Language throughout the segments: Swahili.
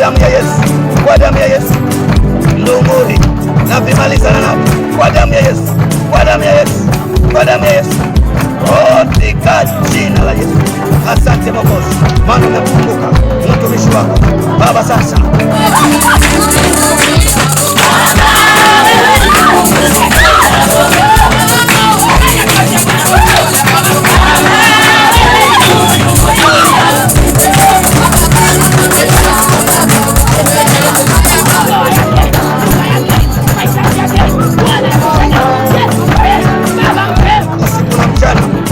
damu ya Yesu, kwa damu ya Yesu. Ndunguri na vimalizana navyo kwa damu ya Yesu, kwa damu ya Yesu, kwa damu ya Yesu, katika jina la Yesu. Asante Mwokozi, maana umekumbuka mtumishi wako Baba. Sasa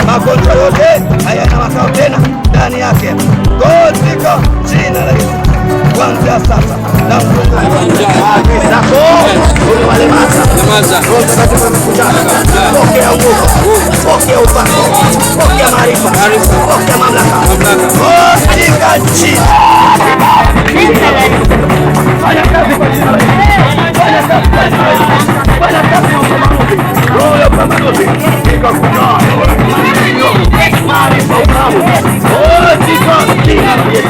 magonjwa yote hayana makao tena ndani yake, katika jina la Yesu. Kuanzia sasa na pokea nguvu, pokea upako, pokea maarifa, pokea mamlaka katika jina. Fanya kazi kwa jina la Yesu. Fanya kazi kwa jina la Yesu. Fanya kazi ya upambanuzi. Roho ya upambanuzi ikakutoa maarifa, ufahamu katika jina la Yesu.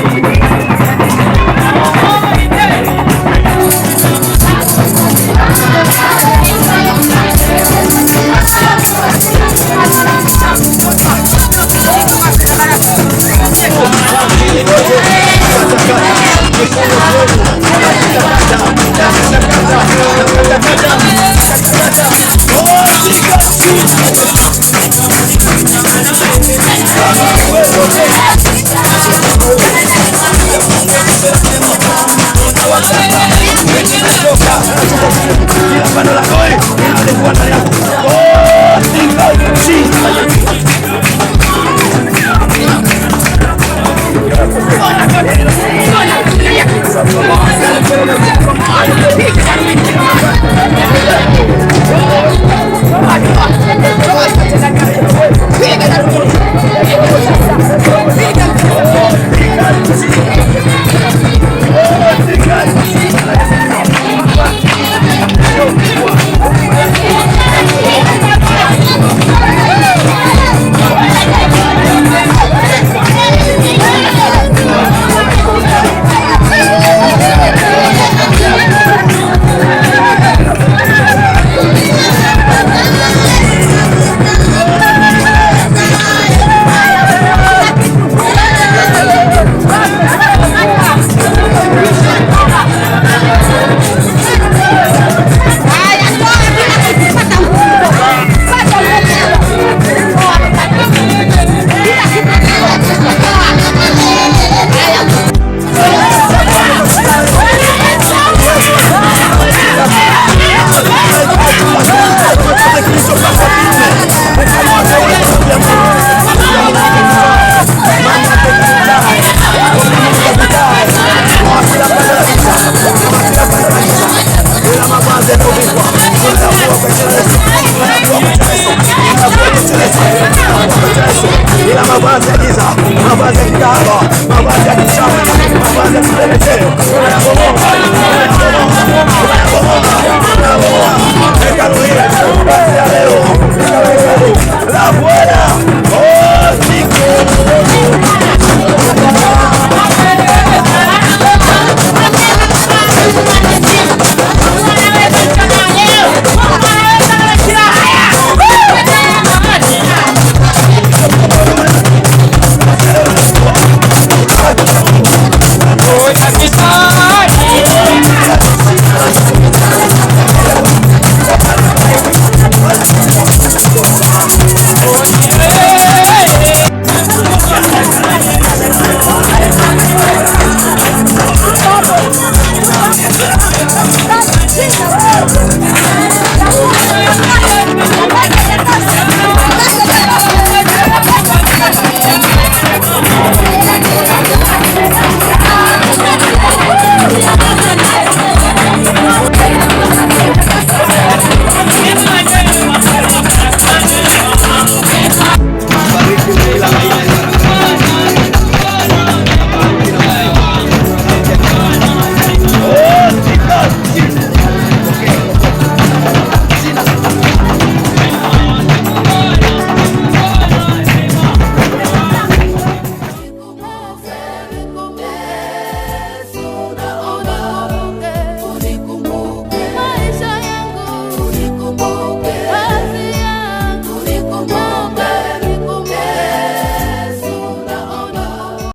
ila mavazi ya giza, mavazi ya kikaba, mavazi ya kichawi, mavazi ya kipeleteo, unayabomoa, hekalu hili kuanzia leo, la Bwana.